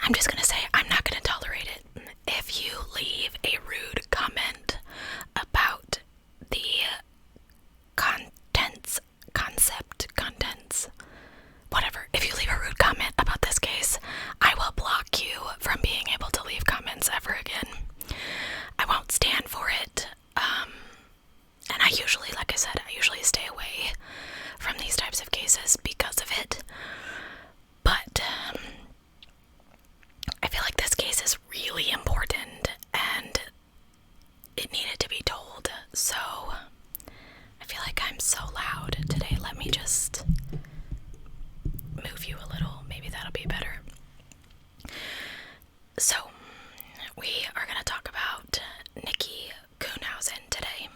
I'm just gonna say I'm not gonna tolerate it. If you leave a rude comment about the contents, whatever. If you leave a rude comment about this case, I will block you from being able to leave comments ever again. I won't stand for it. And I usually, like I said, I usually stay away from these types of cases because of it. But I feel like this case is really important and it needed to be told. So I feel like I'm so loud today. Let me just move you a little. Maybe that'll be better. So we are going to talk about Nikki Kuhnhausen today.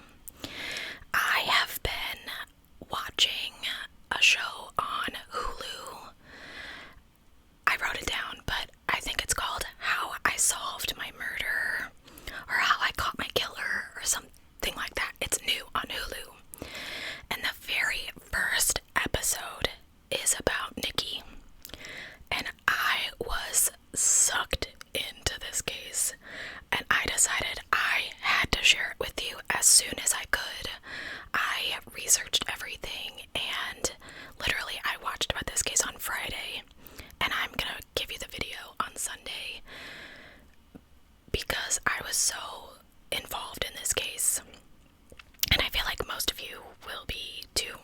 I have been watching a show on Hulu. I wrote it down, but I think it's called How I Solved My Murder or How I Caught My Killer or something like that. It's new on Hulu. And the very first episode is about Nikki. And I was sucked into this case. And I decided I had to share it with you as soon as I could. I researched everything and literally I watched about this case on Friday. And I'm gonna give you the video on Sunday because I was so involved in this case. And I feel like most of you will be too.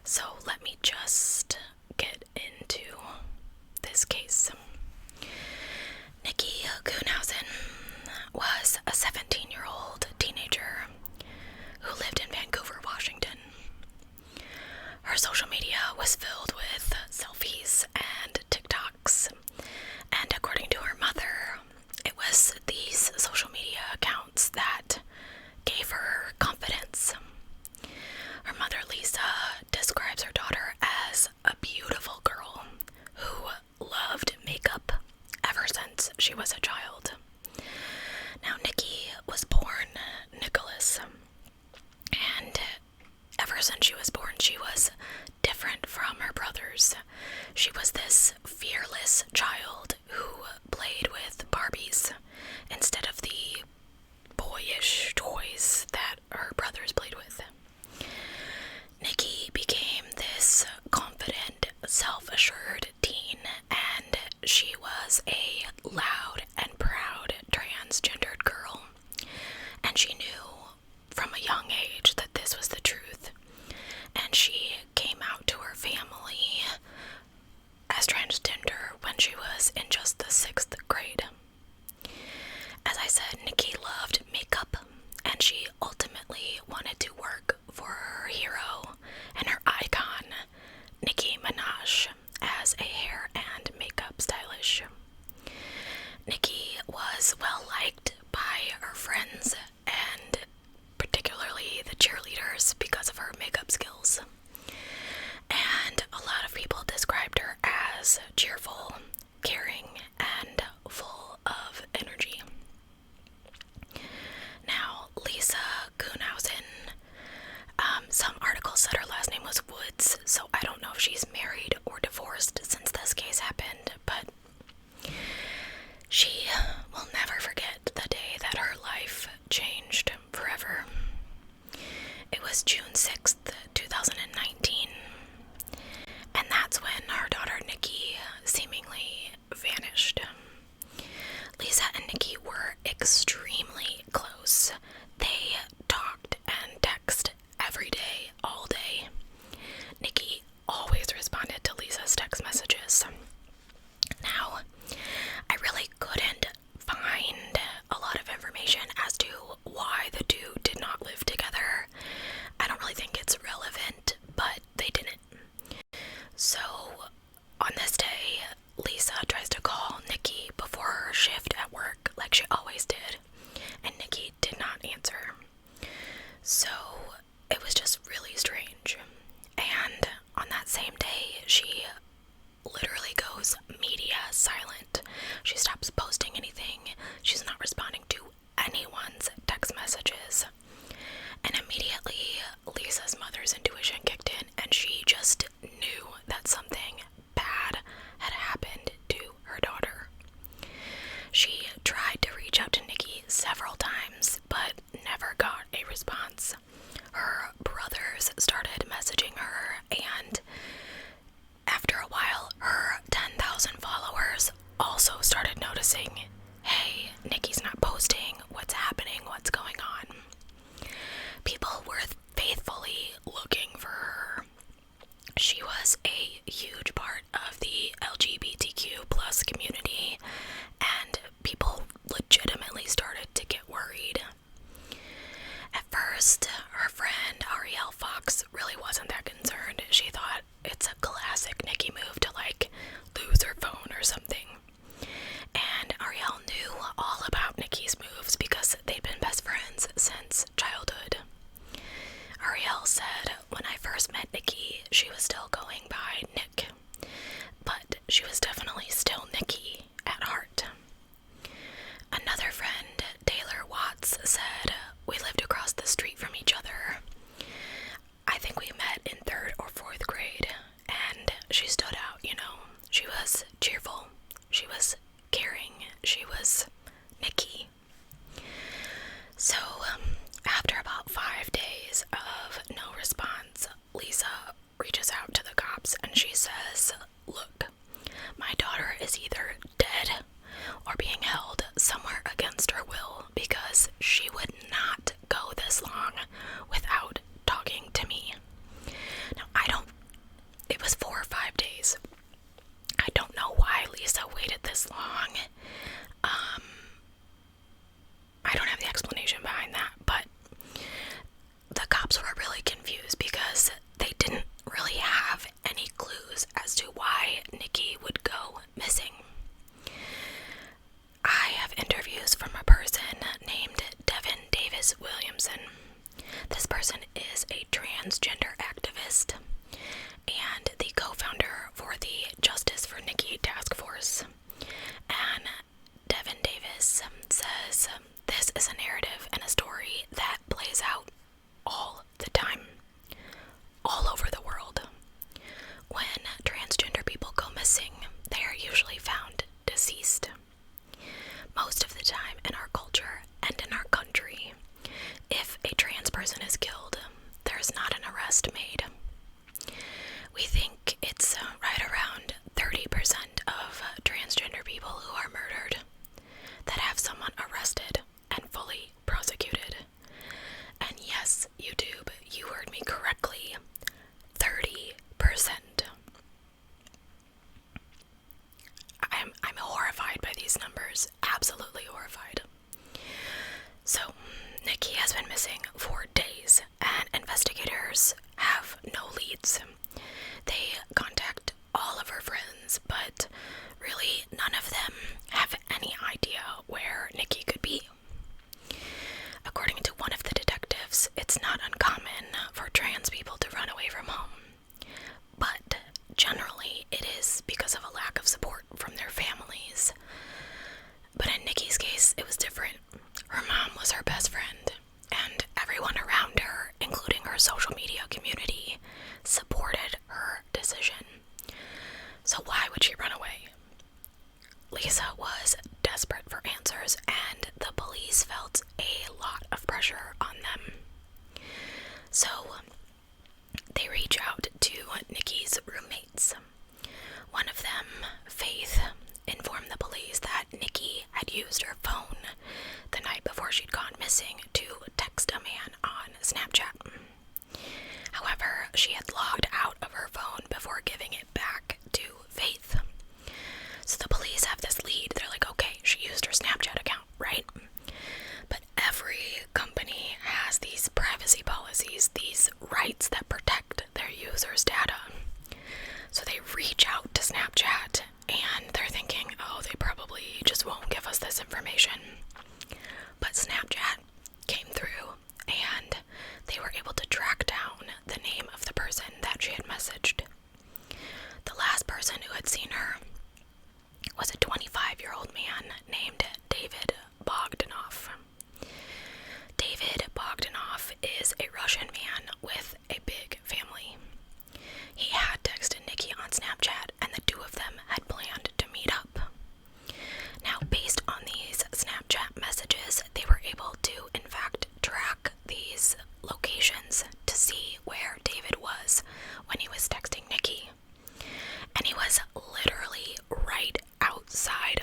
So let me just get into this case. Nikki Kuhnhausen was a 17-year-old teenager who lived in Vancouver, Washington. Her social media was filled with selfies and TikToks, and according to her mother, it was these social media accounts that gave her confidence. Her mother, Lisa, describes her daughter as a beautiful girl who loved makeup ever since she was a child. Now, Nikki was born Nicholas, and ever since she was born, she was different from her brothers. She was this fearless child who played with Barbies instead of the boyish toys that her brothers played with. Nikki became this confident, self-assured teen, and she was a loud and proud transgendered girl. And she knew from a young age that this was the truth. And she came out to her family as transgender when she was in just the 6th grade. As I said, Nikki loved makeup, and she ultimately wanted to work for her hero and her icon, Nicki Minaj, as a hair and makeup stylist. Nikki was well liked by her friends and particularly the cheerleaders because of her makeup skills. And a lot of people described her as cheerful, caring, and full of energy. Now, Lisa Kuhnhausen, some articles said her last name was Woods, so I don't know if she's married or divorced since this case happened, but she will never forget the day that her life changed forever. It was June 6th, 2019, and that's when her daughter Nikki seemingly vanished. Lisa and Nikki were extremely close. They talked and texted every day, all day. Nikki always responded to Lisa's text messages. Now, I really couldn't find a lot of information as to why the two did not live together. I don't really think it's relevant, but they didn't. So, on this day, Lisa tries to call Nikki before her shift at work, like she always did, and Nikki did not answer. So, it was just really strange. And on that same day, she literally goes media silent. She stops posting anything. She's not responding to anyone's text messages. And immediately, Lisa's mother's intuition kicked in, and she just knew that something bad had happened to her daughter. also started noticing, hey, Nikki's not posting, what's happening, what's going on. People were faithfully looking for her. She was a huge part of the LGBTQ plus community, and people legitimately started to get worried. At first, her friend Arielle Fox really wasn't that concerned. She thought it's a classic Nikki move to lose her phone or something. And Arielle knew all about Nikki's moves because they'd been best friends since childhood. Arielle said, when I first met Nikki, she was still going by Nick, but she was definitely still Nikki at heart. Another friend, Taylor Watts, said, we lived across the street from each other. I think we met in 3rd or 4th grade, and she stood out, She was cheerful, she was caring, she was Nikki. So, after about 5 days of no response, Lisa reaches out to the cops and she says, look, my daughter is either dead or being held somewhere against her will because she would not go this long without talking to me. Now, it was 4 or 5 days. I don't know why Lisa waited this long. I don't have the explanation behind that, but the cops were really confused because they didn't really have any clues as to why Nikki would go missing. I have interviews from a person named Devin Davis Williamson. This person is a transgender activist and the co-founder for the Justice for Nikki Task Force. And Devin Davis says this is a narrative and a story that plays out all the time, all over the world. When transgender people go missing, they are usually found deceased. Most of the time in our culture and in our country, if a trans person is killed, there's not an arrest made. We think it's right around 30% of transgender people who are murdered that have someone arrested and fully prosecuted. And yes, YouTube, you heard me correctly, 30%. I'm horrified by these numbers, absolutely horrified. So, Nikki has been missing for days, and investigators have no leads. They contact all of her friends, but really none of them have any idea where Nikki could be. According to one of the detectives, it's not uncommon for trans people to run away from home, but generally it is because of a lack of support from their families. But in Nikki's case, it was different. Her mom was her best friend, and everyone around her, including her social media community, supported her decision. So why would she run away? Lisa was desperate for answers, and the police felt a lot of pressure on them. So they reach out to Nikki's roommates. One of them, Faith, informed the police that Nikki had used her phone the night before she'd gone missing to text a man on Snapchat. However, she had logged out of her phone before giving it back to Faith. So the police have this lead. They're like, okay, she used her Snapchat account, right? But every company has these privacy policies, these rights that protect their users' data. So they reach out to Snapchat and they're thinking, oh, they probably just won't give us this information. But Snapchat came through and they were able to track down the name of the person that she had messaged. The last person who had seen her was a 25-year-old man named David Bogdanov. David Bogdanov is a Russian man with a big family. He had texted Nikki on Snapchat, and the two of them had planned to meet up. Now, based on these Snapchat messages, they were able to, in fact, track these locations to see where David was when he was texting Nikki. And he was literally right outside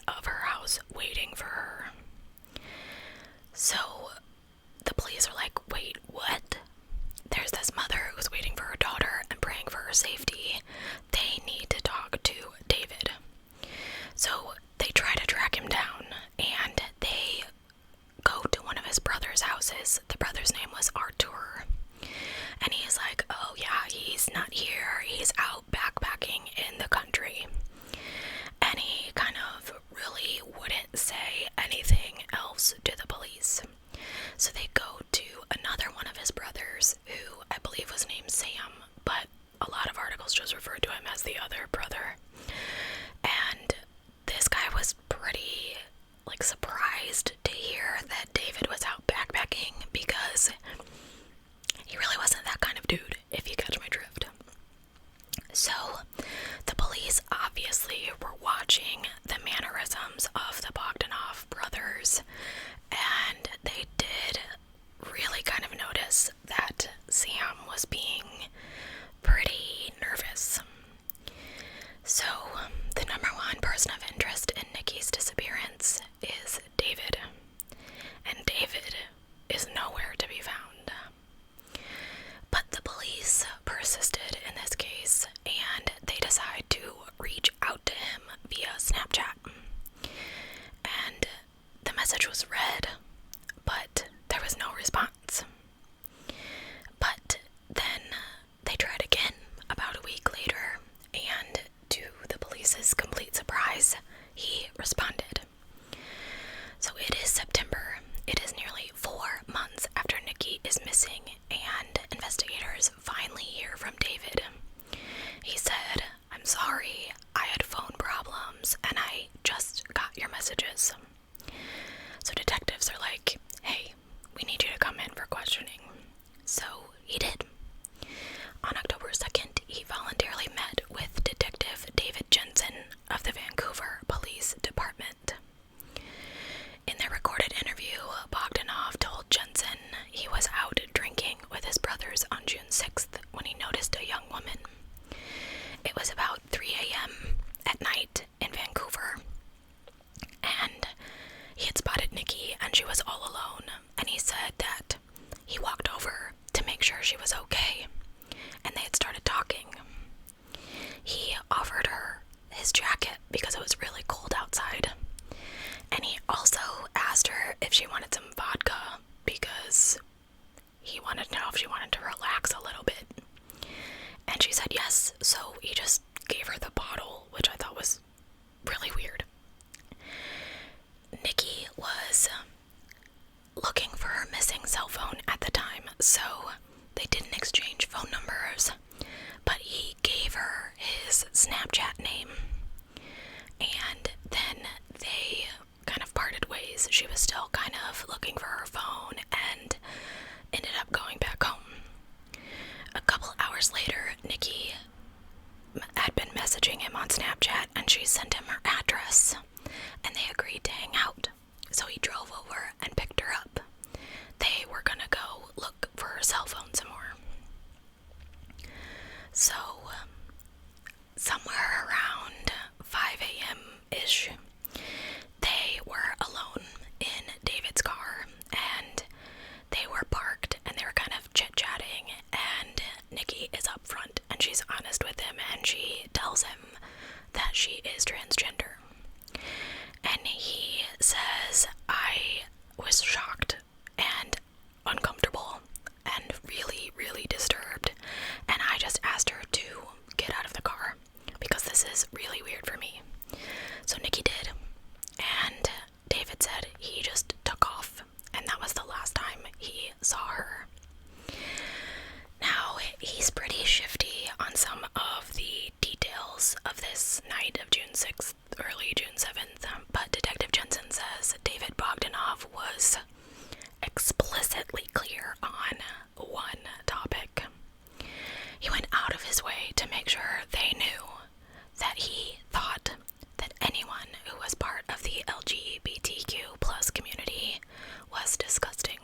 message was read, but there was no response. But then they tried again about a week later, and to the police's complete surprise, he responded. So it is September. It is nearly 4 months after Nikki is missing, and investigators finally hear from David. He said, "I'm sorry, I had phone problems, and I just got your messages." So detectives are like, "Hey, we need you to come in for questioning." So he did. On October 2nd, he voluntarily met with Detective David Jensen of the Vancouver Police Department. In their recorded interview, Bogdanov told Jensen he was out drinking with his brothers on June 6th when he noticed a young woman. It was about 3 a.m. at night in Vancouver, and he had spotted Nikki and she was all alone, and he said that he walked over to make sure she was okay, and they had started talking. He offered her his jacket because it was really cold outside, and he also asked her if she wanted some vodka because he wanted to know if she wanted to relax a little bit. And she said yes, so he just gave her the bottle, which I thought was really weird. Nikki was looking for her missing cell phone at the time, so they didn't exchange phone numbers, but he gave her his Snapchat name, and then they kind of parted ways. She was still kind of looking for her phone and ended up going back home. A couple hours later, Nikki had been messaging him on Snapchat, and she sent him her address, and they agreed to hang out. So he drove over and picked her up. They were gonna go look for her cell phone some more. So, somewhere around 5 a.m.-ish, they were alone in David's car, and they were parked, and they were kind of chit-chatting, and Nikki is up front, and she's honest with him, and she tells him that she is transgender. And he says, "I was shocked and uncomfortable and really, really disturbed, and I just asked her to get out of the car because this is really weird for me." So Nikki did, and David said he just took off, and that was the last time he saw her. Now, he's pretty shifty on some of the details of this night of June 6th, early June 7th, but Detective Jensen says David Bogdanov was explicitly clear on one topic. He went out of his way to make sure they knew that he thought that anyone who was part of the LGBTQ plus community was disgusting.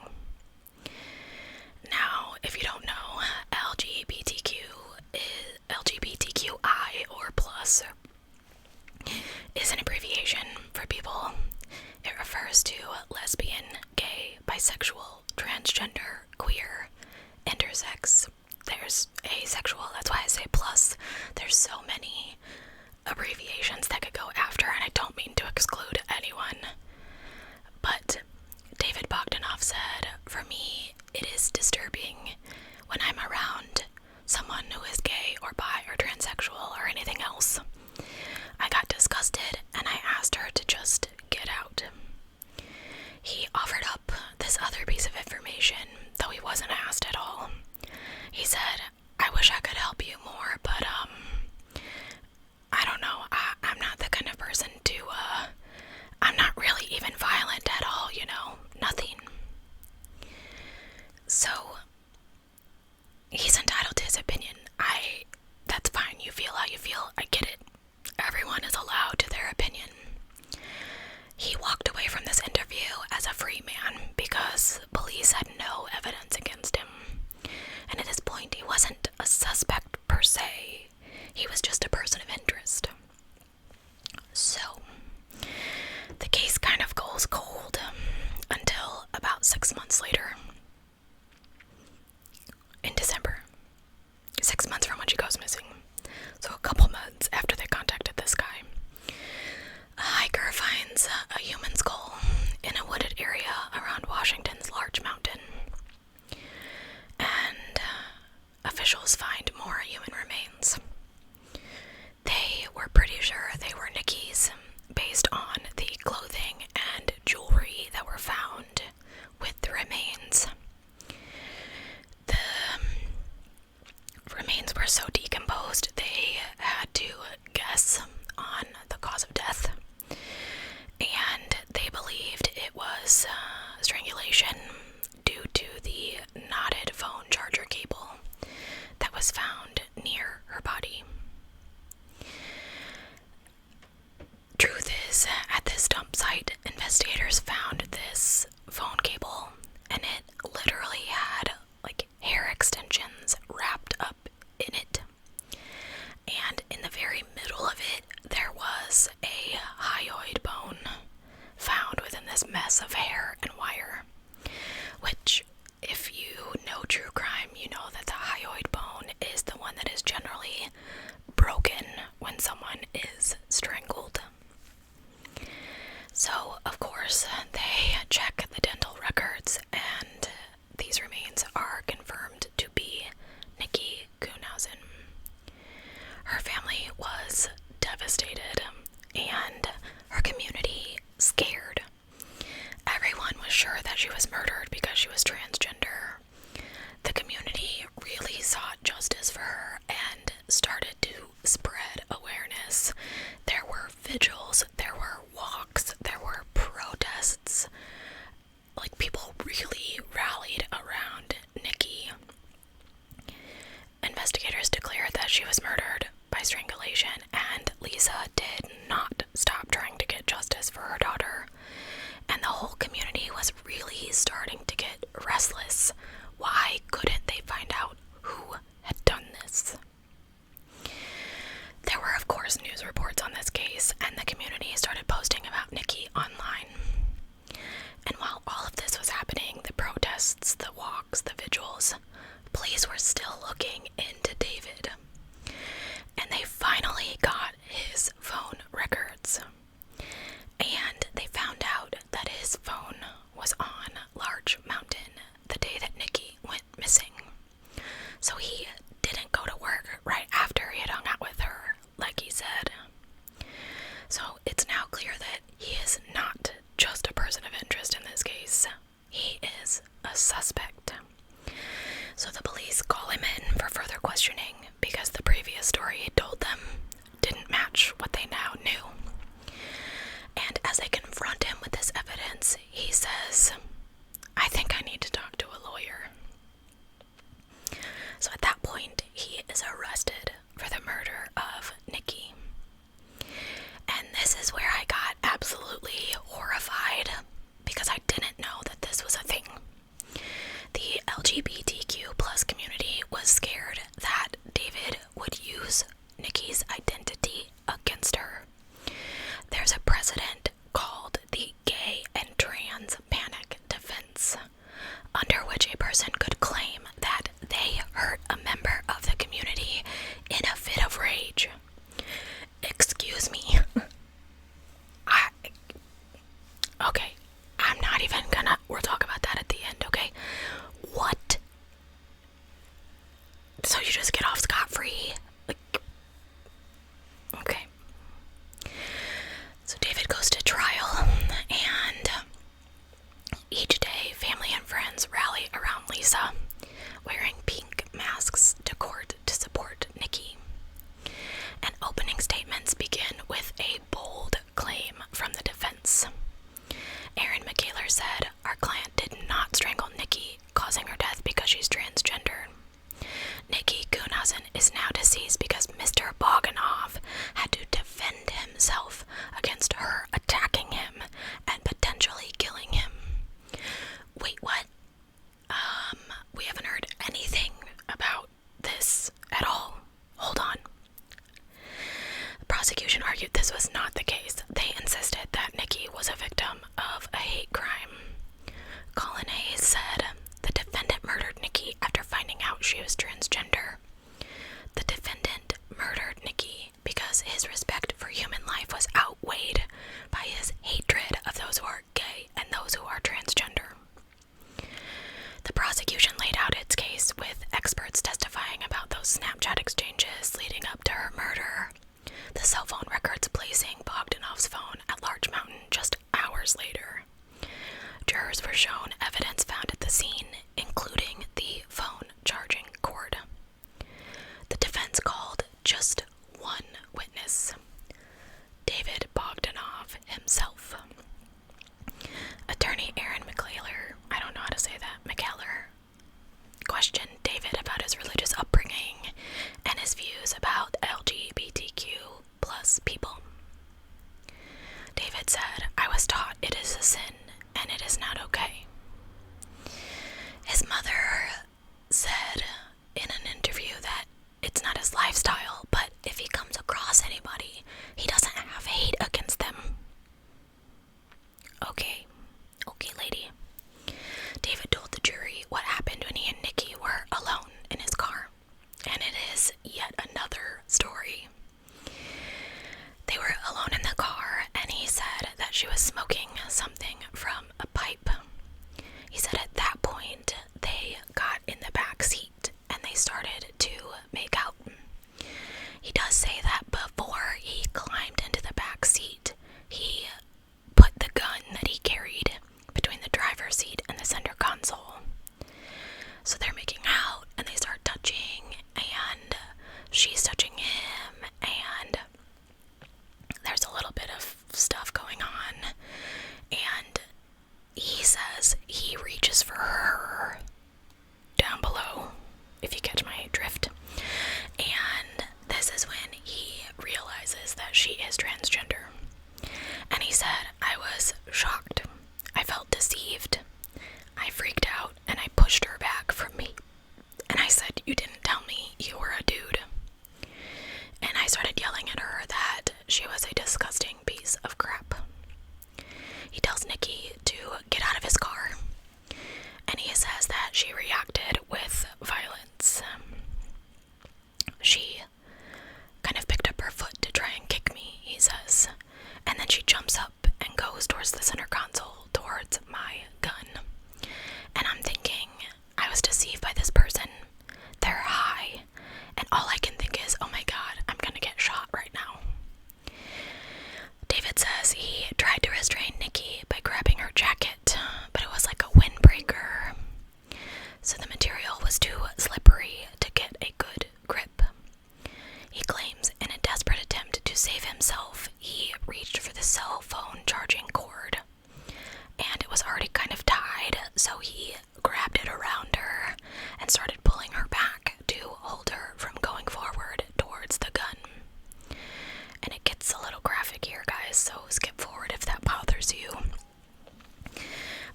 Now, if you don't know, LGBTQI or plus is an abbreviation for people. It refers to lesbian, gay, bisexual, transgender, queer, intersex. There's asexual, that's why I say plus. There's so many abbreviations that could go after, and I don't mean to exclude anyone. But David Bogdanov said, "For me, it is disturbing when I'm around someone who is gay or bi or transsexual or anything else. I got disgusted, and I asked her to just get out." He offered up this other piece of information, though he wasn't asked at all. He said, "I wish I could help you more, but, I don't know, I'm not the kind of person to, I'm not really even violent at all, you know, nothing." So, he's entitled to his opinion. That's fine, you feel how you feel, I get it. Everyone is allowed to their opinion. He walked away from this interview as a free man because police had no evidence against him. And at this point, he wasn't a suspect per se. He was just a person of interest. So, the case kind of goes cold until about 6 months later. In December. 6 months from when she goes missing. So a couple months after they contacted this guy. A hiker finds a human skull in a wooded website, investigators found this phone cable, and it literally had like hair extensions wrapped up in it. And in the very middle of it, there was a hyoid bone found within this mess of hair and wire. Which, if you know true crime, you know that the hyoid bone is the one that is generally broken when someone is strangled. So, of course, they check the dental records, and these remains are confirmed to be Nikki Kuhnhausen. Her family was devastated, and her community scared. Everyone was sure that she was murdered because she was transgender. The community really sought justice for her and started to spread awareness. There were vigils, there were walks, there were protests. Like, people really rallied around Nikki. Investigators declared that she was murdered by strangulation, and Lisa did not stop trying to get justice for her daughter. And the whole community was really starting to get restless. Why couldn't they find out who had done this? There were, of course, news reports on this case, and the community started posting about Nikki online. And while all of this was happening, the protests, the walks, the vigils, police were still looking into David. And they finally got his phone records. And they found out that his phone was on Large Mountain the day that Nikki went missing. So he didn't go to work right after he had hung out with her, like he said. So it's now clear that he is not just a person of interest in this case. He is a suspect. So the police call him in for further questioning because the previous story he told them didn't match what they now knew. And as they confront him with this evidence, he says, "I think I need to talk to a lawyer." So at that point, he is arrested for the murder of Nikki. And this is where I got absolutely horrified because I didn't know that this was a thing. The LGBTQ plus community was scared that David would use Nikki's identity against her. There's a precedent called the gay and trans panic defense, under which a person could claim that they hurt a member of the community in a fit of rage. Excuse me. Okay, I'm not even gonna, we'll talk about that at the end, okay? What? So you just get off scot-free? Like, okay. So David goes to trial, and each day family and friends rally around Lisa, wearing pink masks to court to support Nikki. And opening statements begin with a bold claim from the defense. Aaron McKayler said, "Our client did not strangle Nikki, causing her death because she's transgender. Nikki Kuhnhausen is now deceased because Mr. Bogdanov had to defend himself against her attacking him and potentially killing him." Wait, what? We haven't heard anything about this at all. Hold on. The prosecution argued this was not the case. They insisted that Nikki was a victim of a hate crime. Colin Hayes said, "The defendant murdered Nikki after finding out she was transgender. The defendant murdered Nikki because his respect for human life was outweighed by his hatred of those who are gay and those who are transgender." The prosecution laid out its case with experts testifying about those Snapchat exchanges leading up to her murder, the cell phone records placing Bogdanov's phone at Large Mountain just hours later. Jurors were shown evidence found at the scene, including the phone charging cord. The defense called just one witness, David Bogdanov himself. she was smoking something from a pipe. He said at that point they got in the back seat and they started to make out. He does say that before he climbed into the back seat, he put the gun that he carried between the driver's seat and the center console. So they're making out and they start touching, and she's touching him, and there's a little bit of stuff going on, and he says he reaches for her down below, if you catch my drift. And this is when he realizes that she is transgender. And he said, I was shocked. I felt deceived. I freaked out and I pushed her back from me. And I said, you didn't tell me you were a dude. And I started yelling at her that she was a disgusting piece of crap. He tells Nikki to get out of his car, and he says that she reacted with violence. She kind of picked up her foot to try and kick me, he says, and then she jumps up and goes towards the center console, towards my gun. And I'm thinking, I was deceived by this person. They're high, and all I can think is, oh my god, I'm gonna get shot right now. David says he tried to restrain Nikki by grabbing her jacket, but it was like a windbreaker. So the material was too slippery to get a good grip. He claims in a desperate attempt to save himself, he reached for the cell phone charging cord, and it was already kind of tied, so he grabbed it around her and started pulling her back to hold her from going forward towards the gun. And it gets a little graphic here, guys, so skip forward if that bothers you.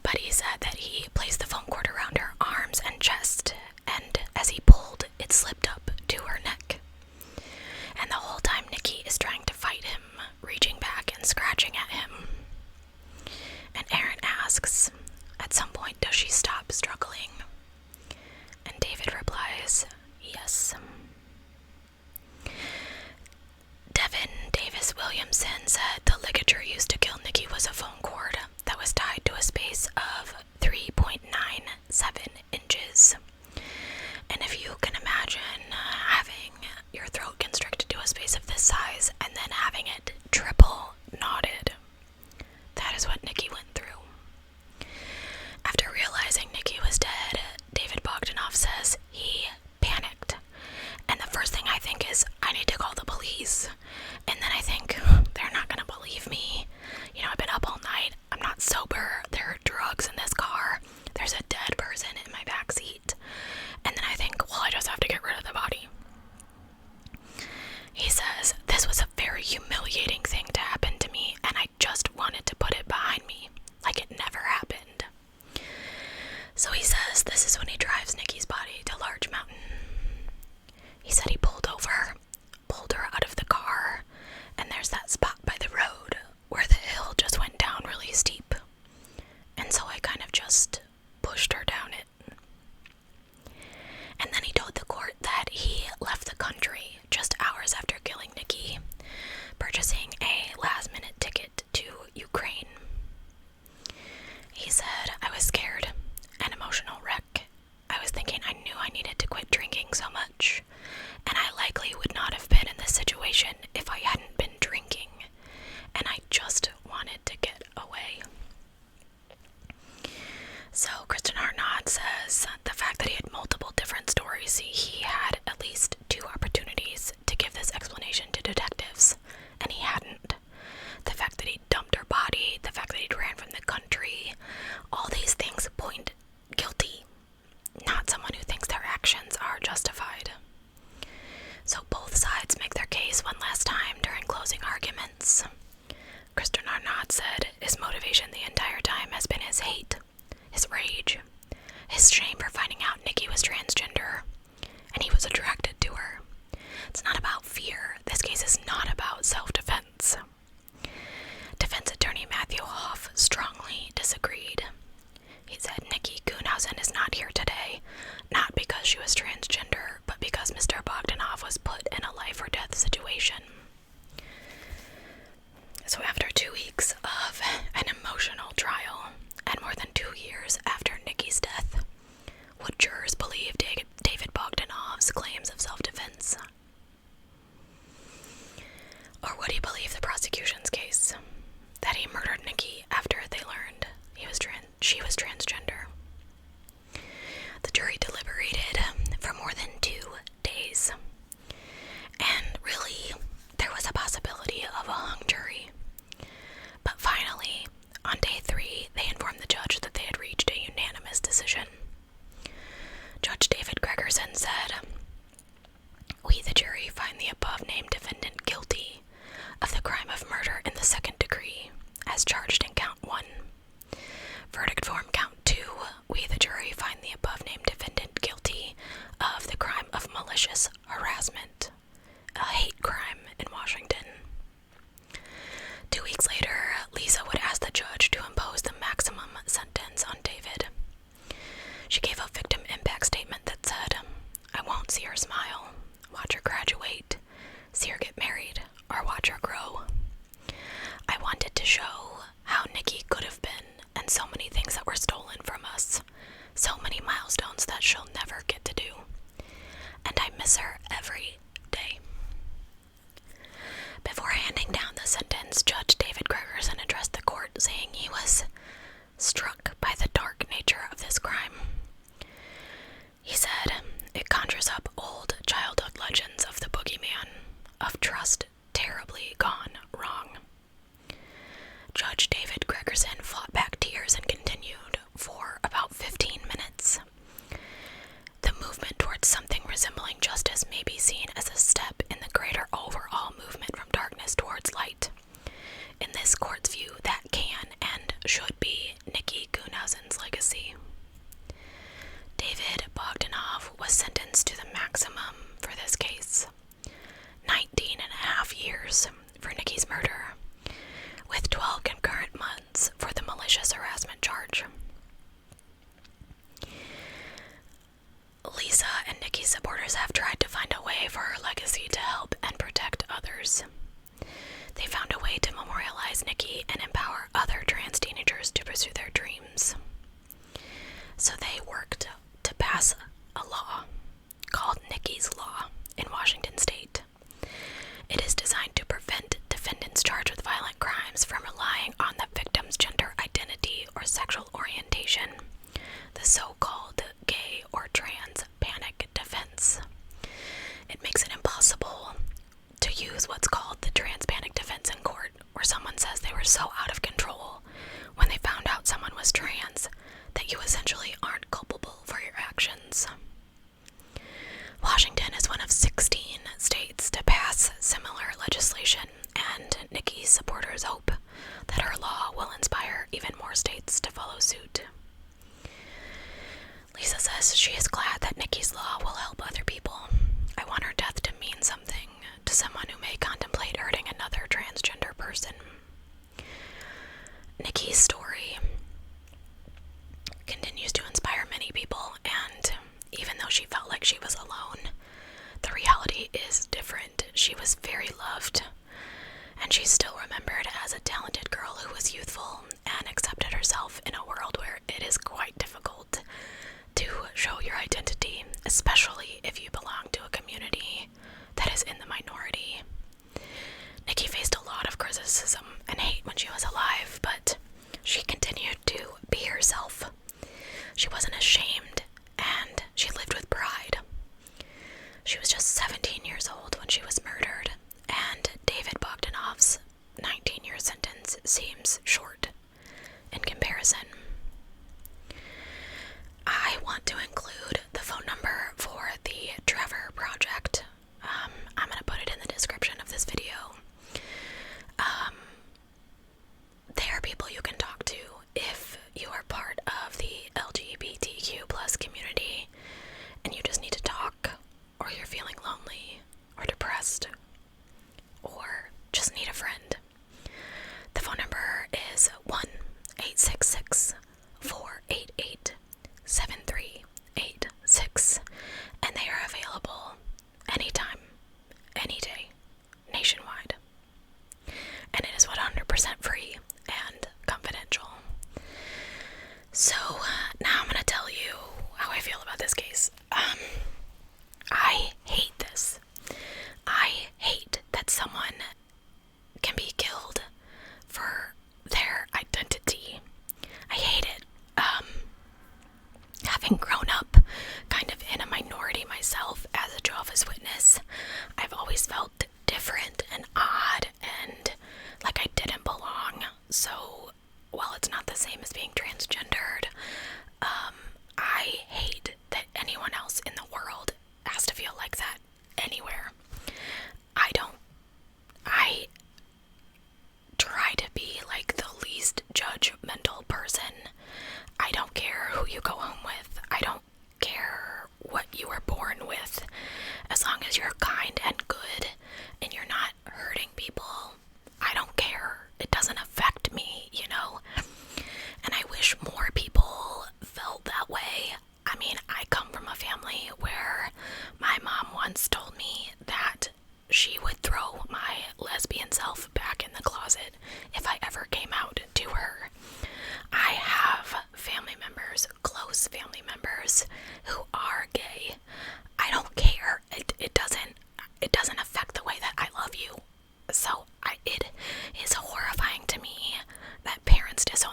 But he said that he placed the phone cord around her arms and chest, and as he pulled, it slipped up to her neck. And the whole time Nikki is trying to fight him, reaching back and scratching at him. And Aaron asks, at some point, does she stop struggling? And David replies, yes. Devin Davis Williamson said the ligature used to kill Nikki was a phone cord that was tied to a space of 3.97 inches. And if you can imagine having your throat constricted to a space of this size and then having it triple knotted, that is what Nikki went through. After realizing Nikki was dead, David Bogdanoff says he panicked. And the first thing I think is, I need to call the police. And then I think, they're not gonna believe me. You know, I've been up all night. I'm not sober. There are drugs in this car. There's a dead person in my backseat. And then I think, well, I just have to get rid of the body. He says, this was a very humiliating thing to happen to me, and I just wanted to put it behind me, like it never happened. So he says this is when he drives Nikki's body to Large Mountain. He said he pulled her out of the car, and there's that spot by the road where the hill just went down really steep. And so I kind of just pushed her down it. And then he told the court that he left the country just hours after killing Nikki, purchasing a last-minute ticket to Ukraine. He said, I was scared, an emotional wreck. I was thinking I knew I needed to quit drinking so much, and I likely would not have been in this situation if I hadn't been drinking, and I just wanted to get away. So Kristen Hartnott says the fact that he had multiple different stories, he had at least 2 opportunities to give this explanation to detectives, and he hadn't. The fact that he dumped her body, the fact that he ran from the country, all these things point guilty, not someone who thinks their actions are justified. So both sides make their case one last time during closing arguments. Kristen Hartnott said his motivation the entire time has been his hate, his rage, his shame for finding out Nikki was transgender, and he was attracted to her. It's not about fear. This case is not about self-defense. Defense attorney Matthew Hoff strongly disagreed. He said Nikki Kuhnhausen is not here today, not because she was transgender, but because Mr. Bogdanoff was put in a life or death situation. So after 2 weeks of was struck by the dark nature of this crime. He said, "It conjures up old childhood legends of the boogeyman, of trust terribly gone wrong." Judge David Gregerson fought back tears and continued for about 15 minutes. The movement towards something resembling justice may be seen as a step in the greater overall movement from darkness towards light. In this court's view, that can and should be Nikki Kuhnhausen's legacy. David Bogdanov was sentenced to the maximum for this case, 19 and a half years for Nikki's murder, with 12 concurrent months for the malicious harassment charge. Lisa and Nikki's supporters have tried to find a way for her legacy to help and protect others. They found a way to memorialize Nikki and empower other trans teenagers to pursue their dreams. So they worked to pass a law called Nikki's Law in Washington state. It is designed to prevent defendants charged with violent crimes from relying on the victim's gender identity or sexual orientation, the so-called gay or trans panic defense. It makes it impossible to use what's called the trans panic defense in court, where someone says they were so out of control when they found out someone was trans that you essentially aren't culpable for your actions. Washington is one of 16 states to pass similar legislation, and Nikki's supporters hope that her law will inspire even more states to follow suit. Lisa says she is glad that Nikki's Law will help other people. "I want her death to mean something to someone who may contemplate hurting another transgender person." Nikki's story continues to inspire many people, and even though she felt like she was alone, the reality is different. She was very loved, and she's still remembered as a talented girl who was youthful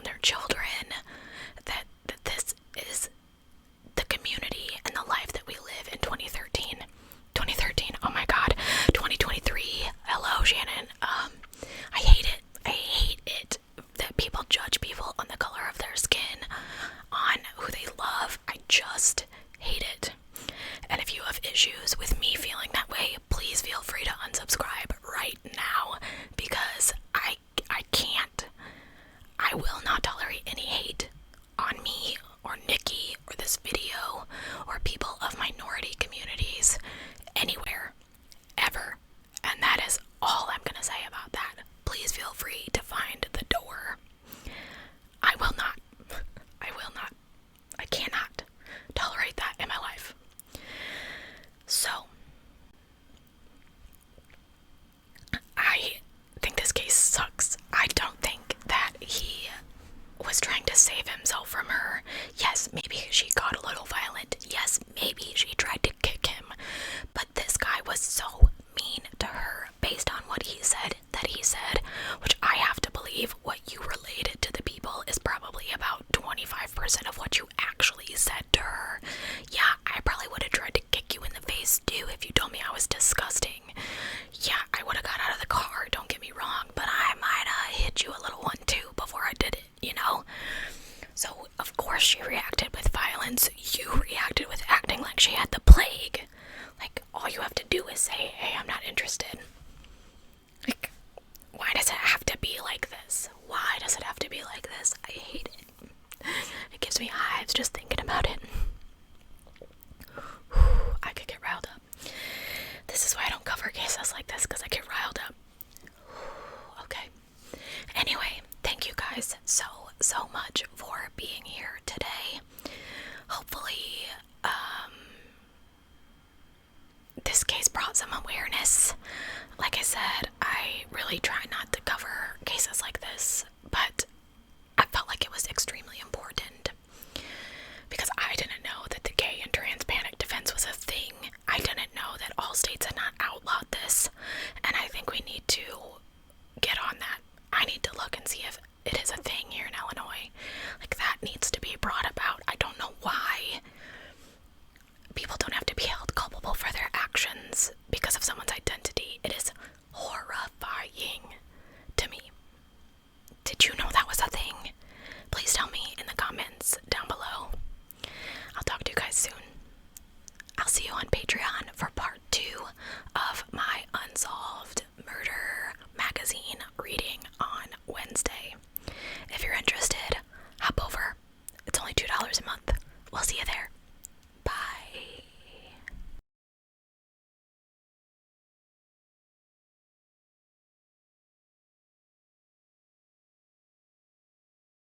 their children, that this is the community and the life that we live in 2013. 2013, oh my god. 2023, hello Shannon. I hate it. I hate it that people judge people on the color of their skin, on who they love. I just hate it. And if you have issues with me feeling that way, please feel free to unsubscribe right now, because I can't. I will not tolerate any hate on me or Nikki or this video or people of minority communities anywhere, ever. And that is all I'm gonna say about that. Please feel free to find the door. I will not. I cannot tolerate that in my life. So, I think this case sucks. I don't think that he was trying to save himself from her. Yes, maybe she got a little violent. Yes, maybe she tried to kick him. But this guy was so mean to her based on what he said that he said, which I have to believe what you related to the people is probably about 25% of what you actually said to her. Yeah, I probably would have tried to kick you in the face too if you told me I was disgusting. Yeah, I would have got out of the car, don't get me wrong, but I might have hit you a little one too before I did it, you know? So, of course she reacted with violence. You reacted with acting like she had the plague. Like, all you have to do is say, hey, I'm not interested. Like, why does it have to be like this? Why does it have to be like this? I hate it. It gives me hives just thinking about it. I could get riled up. This is why I don't cover cases like this, because I get riled up. Okay. Anyway, thank you guys so much for being here today. Hopefully, this case brought some awareness. Like I said, I really try not to cover cases like this, but I felt like